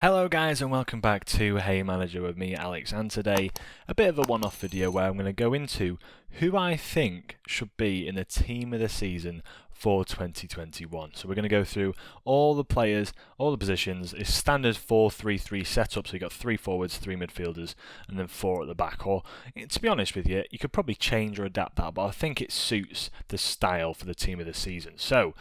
Hello guys and welcome back to Haymanager with me, Alex, and today a bit of a one-off video where I'm going to go into who I think should be in the team of the season for 2021. So we're going to go through all the players, all the positions. It's standard 4-3-3 setup, so you've got 3 forwards, 3 midfielders, and then 4 at the back. Or, to be honest with you, you could probably change or adapt that, but I think it suits the style for the team of the season. So,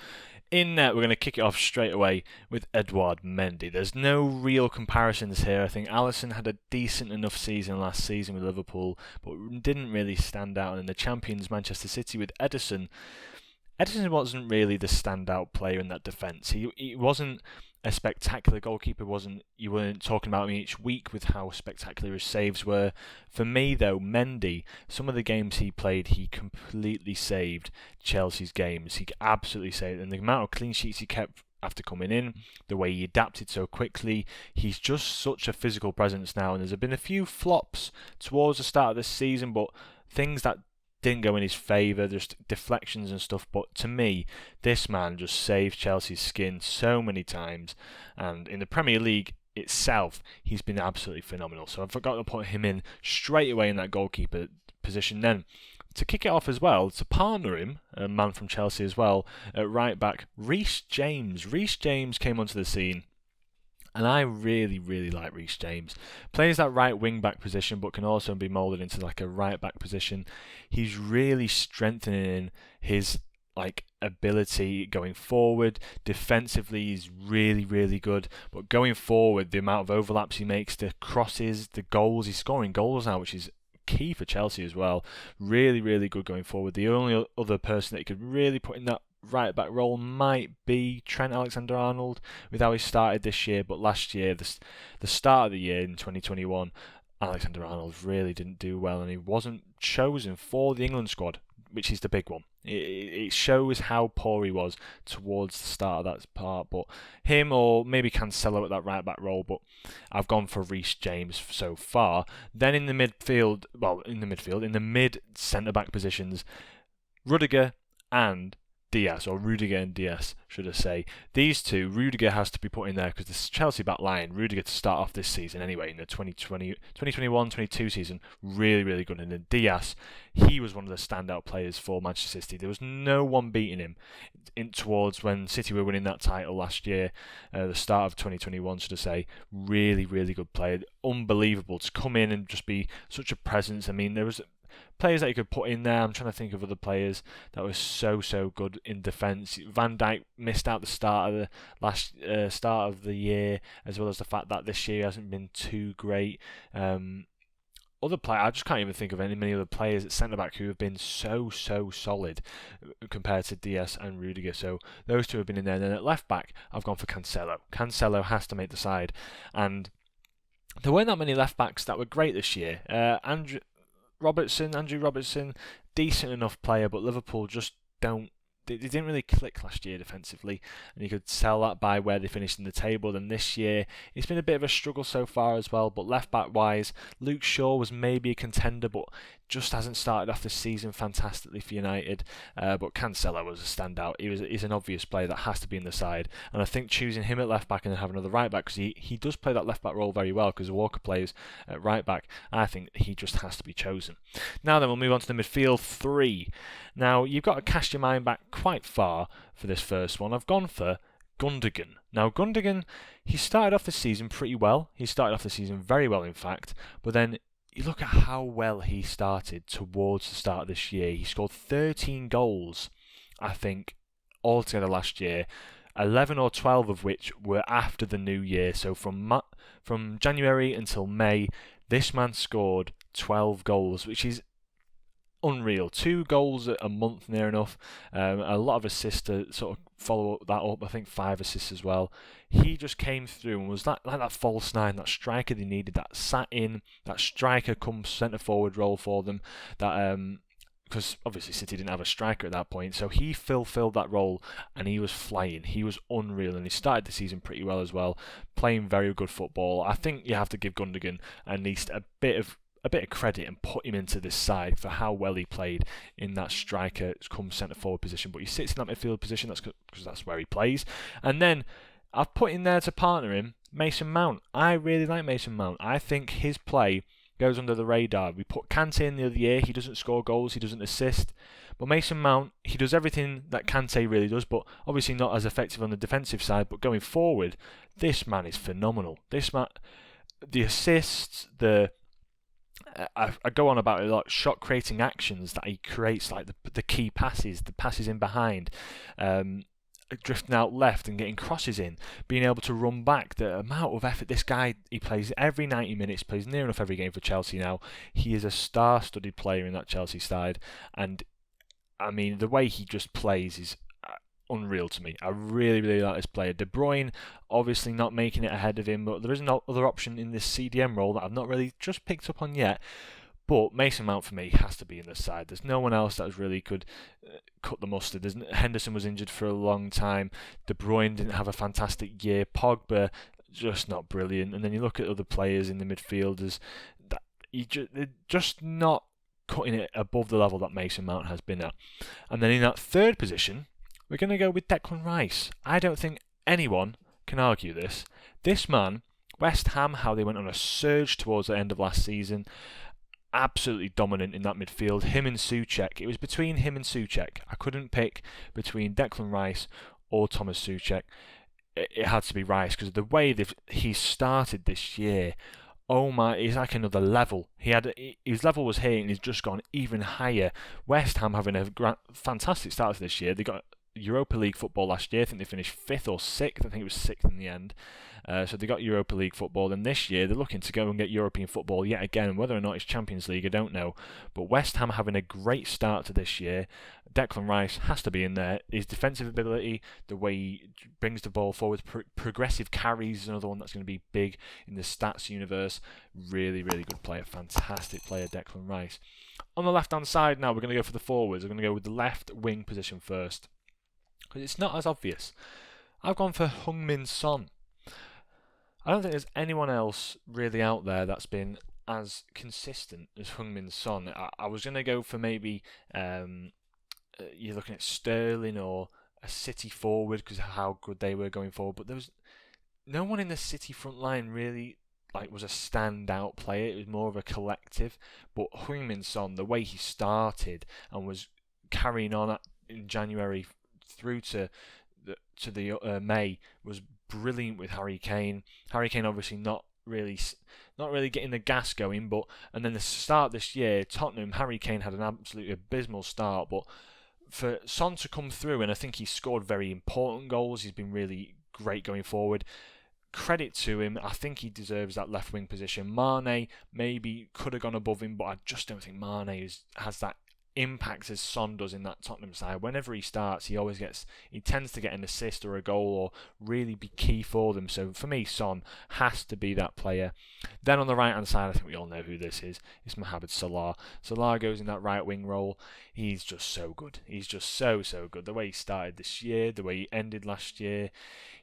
in net, we're going to kick it off straight away with Eduard Mendy. There's no real comparisons here. I think Alisson had a decent enough season last season with Liverpool, but didn't really stand out. And in the champions, Manchester City, with Ederson wasn't really the standout player in that defence. He wasn't a spectacular goalkeeper. You weren't talking about him each week with how spectacular his saves were. For me, though, Mendy, some of the games he played, he completely saved Chelsea's games. He absolutely saved, and the amount of clean sheets he kept after coming in, the way he adapted so quickly, he's just such a physical presence now. And there's been a few flops towards the start of this season, but things that didn't go in his favour, just deflections and stuff. But to me, this man just saved Chelsea's skin so many times, and in the Premier League itself, he's been absolutely phenomenal. So I forgot to put him in straight away in that goalkeeper position. Then to kick it off as well, to partner him, a man from Chelsea as well, at right back, Reese James. Reese James came onto the scene, and I really, really like Reese James. Plays that right wing back position, but can also be moulded into like a right back position. He's really strengthening his ability going forward. Defensively, he's really, really good. But going forward, the amount of overlaps he makes, the crosses, the goals, he's scoring goals now, which is key for Chelsea as well. Really, really good going forward. The only other person that you could really put in that right back role might be Trent Alexander-Arnold with how he started this year, but last year, the start of the year in 2021, Alexander-Arnold really didn't do well, and he wasn't chosen for the England squad, which is the big one. It shows how poor he was towards the start of that part. But him, or maybe Cancelo at that right back role, but I've gone for Reese James so far. Then in the mid centre back positions, Rudiger and Diaz, or Rudiger and Diaz, should I say. These two, Rudiger has to be put in there because the Chelsea back line, Rudiger to start off this season anyway, in the 2021-22 season, really, really good. And then Diaz, he was one of the standout players for Manchester City. There was no one beating him towards when City were winning that title last year, the start of 2021, should I say. Really, really good player. Unbelievable to come in and just be such a presence. I mean, there was players that you could put in there. I'm trying to think of other players that were so good in defence. Van Dijk missed out the start of the year, as well as the fact that this year hasn't been too great. Other players, I just can't even think of many other players at centre back who have been so solid compared to Diaz and Rudiger. So those two have been in there. And then at left back, I've gone for Cancelo. Cancelo has to make the side, and there weren't that many left backs that were great this year. Andrew Robertson, decent enough player, but Liverpool just they didn't really click last year defensively, and you could tell that by where they finished in the table. Then this year, it's been a bit of a struggle so far as well. But left back wise, Luke Shaw was maybe a contender, but just hasn't started off the season fantastically for United. But Cancelo was a standout. He's an obvious player that has to be in the side, and I think choosing him at left back and then having another right back, because he does play that left back role very well, because Walker plays at right back. I think he just has to be chosen. Now then, we'll move on to the midfield three. Now you've got to cast your mind back quite far for this first one. I've gone for Gundogan. Now Gundogan, he started off the season pretty well. He started off the season very well, in fact, but then you look at how well he started towards the start of this year. He scored 13 goals, I think, altogether last year, 11 or 12 of which were after the new year. So from January until May, this man scored 12 goals, which is unreal. 2 goals a month, near enough. A lot of assists to sort of follow that up. I think 5 assists as well. He just came through and was like that false nine, that striker they needed, that sat in, that striker come centre forward role for them. That because obviously City didn't have a striker at that point, so he fulfilled that role and he was flying. He was unreal, and he started the season pretty well as well, playing very good football. I think you have to give Gundogan at least a bit of credit and put him into this side for how well he played in that striker come centre forward position. But he sits in that midfield position, that's because that's where he plays. And then I've put in there to partner him Mason Mount. I really like Mason Mount. I think his play goes under the radar. We put Kante in the other year. He doesn't score goals. He doesn't assist. But Mason Mount, he does everything that Kante really does, but obviously not as effective on the defensive side. But going forward, this man is phenomenal. This man, the assists, I go on about it a lot. Shot creating actions that he creates, like the key passes, the passes in behind. Drifting out left and getting crosses in, being able to run back, the amount of effort this guy, he plays every 90 minutes, plays near enough every game for Chelsea now. He is a star-studded player in that Chelsea side, and I mean the way he just plays is unreal to me. I really, really like this player. De Bruyne obviously not making it ahead of him, but there is no other option in this CDM role that I've not really just picked up on yet. But Mason Mount for me has to be in this side. There's no one else that really could cut the mustard. Henderson was injured for a long time. De Bruyne didn't have a fantastic year. Pogba just not brilliant. And then you look at other players in the midfielders, they're just not cutting it above the level that Mason Mount has been at. And then in that third position, we're going to go with Declan Rice. I don't think anyone can argue this. This man, West Ham, how they went on a surge towards the end of last season, absolutely dominant in that midfield. Him and Souček. It was between him and Souček. I couldn't pick between Declan Rice or Thomas Souček. It had to be Rice because of the way he started this year. Oh my, he's like another level. His level was here and he's just gone even higher. West Ham having a fantastic start to this year. They got Europa League football last year. I think they finished 5th or 6th. I think it was 6th in the end. So they got Europa League football, and this year they're looking to go and get European football yet again. Whether or not it's Champions League, I don't know. But West Ham having a great start to this year. Declan Rice has to be in there. His defensive ability, the way he brings the ball forward, progressive carries is another one that's going to be big in the stats universe. Really, really good player. Fantastic player, Declan Rice. On the left-hand side now, we're going to go for the forwards. We're going to go with the left wing position first, because it's not as obvious. I've gone for Heung-min Son. I don't think there's anyone else really out there that's been as consistent as Heung-min Son. I was going to go for maybe you're looking at Sterling or a City forward because of how good they were going forward, but there was no one in the City front line really was a standout player. It was more of a collective. But Heung-min Son, the way he started and was carrying on in January through to the May was brilliant with Harry Kane. Harry Kane obviously not really getting the gas going, and then the start this year, Tottenham, Harry Kane had an absolutely abysmal start, but for Son to come through, and I think he scored very important goals. He's been really great going forward. Credit to him. I think he deserves that left wing position. Mane maybe could have gone above him, but I just don't think Mane has that impact as Son does in that Tottenham side. Whenever he starts, he tends to get an assist or a goal or really be key for them. So for me, Son has to be that player. Then on the right hand side, I think we all know who this is. It's Mohamed Sallar. Sallar goes in that right wing role. He's just so good. He's just so good. The way he started this year, the way he ended last year,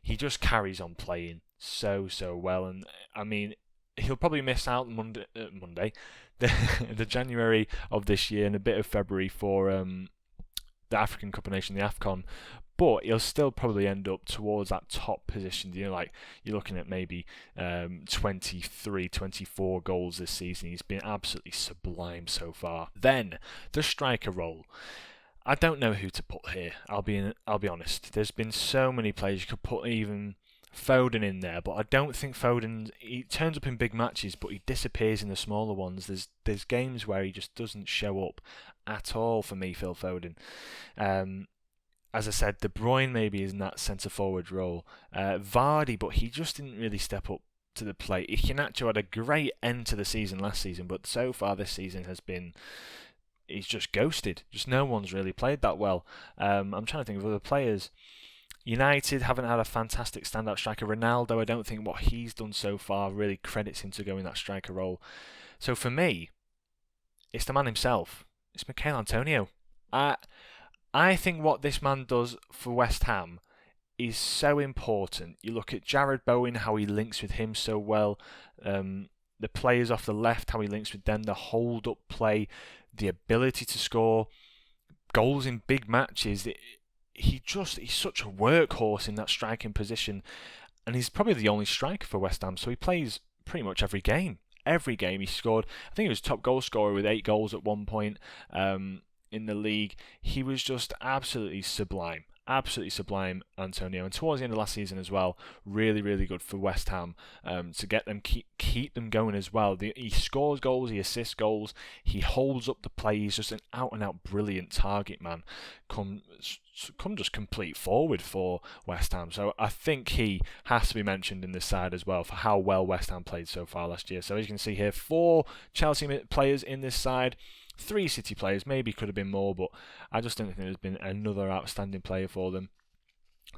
he just carries on playing so well. And I mean, he'll probably miss out Monday, the January of this year and a bit of February for the African Cup of Nations, the AFCON, but he'll still probably end up towards that top position. You're looking at maybe 23, 24 goals this season. He's been absolutely sublime so far. Then the striker role. I don't know who to put here. I'll be honest. There's been so many players you could put, even Foden in there, but I don't think he turns up in big matches, but he disappears in the smaller ones. There's games where he just doesn't show up at all for me, Phil Foden. As I said, De Bruyne maybe is in that centre forward role. Vardy, but he just didn't really step up to the plate. Iheanacho had a great end to the season last season, but so far this season he's just ghosted. Just no one's really played that well. I'm trying to think of other players. United haven't had a fantastic standout striker. Ronaldo, I don't think what he's done so far really credits him to go in that striker role. So for me, it's the man himself. It's Michail Antonio. I think what this man does for West Ham is so important. You look at Jared Bowen, how he links with him so well. The players off the left, how he links with them. The hold-up play, the ability to score goals in big matches. He's such a workhorse in that striking position. and he's probably the only striker for West Ham, so he plays pretty much every game. Every game he scored. I think he was top goal scorer with 8 goals at one point in the league. He was just absolutely sublime. Absolutely sublime, Antonio. And towards the end of last season as well, really, really good for West Ham to get them keep them going as well. He scores goals, he assists goals, he holds up the play. He's just an out-and-out brilliant target man. Come just complete forward for West Ham. So I think he has to be mentioned in this side as well for how well West Ham played so far last year. So as you can see here, 4 Chelsea players in this side. 3 City players, maybe could have been more, but I just don't think there's been another outstanding player for them.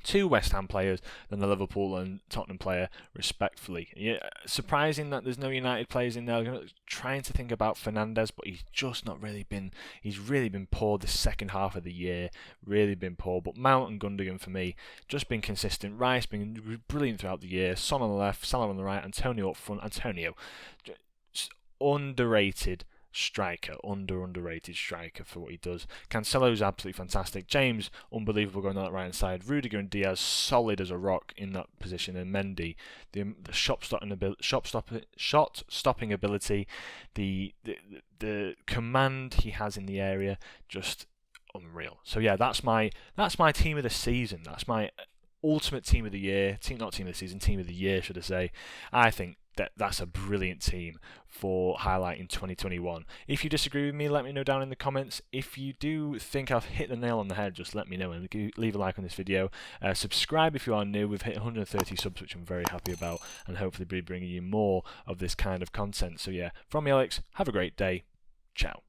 2 West Ham players, then the Liverpool and Tottenham player, respectfully. Yeah, surprising that there's no United players in there. I'm trying to think about Fernandes, but he's just not really been. He's really been poor the second half of the year. Really been poor. But Mount and Gundogan for me, just been consistent. Rice been brilliant throughout the year. Son on the left, Sallar on the right, Antonio up front. Antonio, underrated underrated striker for what he does. Cancelo's absolutely fantastic. James, unbelievable going on that right hand side. Rudiger and Diaz, solid as a rock in that position. And Mendy, the shot stopping ability, the command he has in the area, just unreal. So yeah, that's my team of the season. That's my ultimate team of the year. Team of the year, should I say. I think that's a brilliant team for highlighting 2021. If you disagree with me, let me know down in the comments. If you do think I've hit the nail on the head, just let me know and leave a like on this video. Subscribe if you are new. We've hit 130 subs, which I'm very happy about, and hopefully be bringing you more of this kind of content. So yeah, from me, Alex, have a great day. Ciao.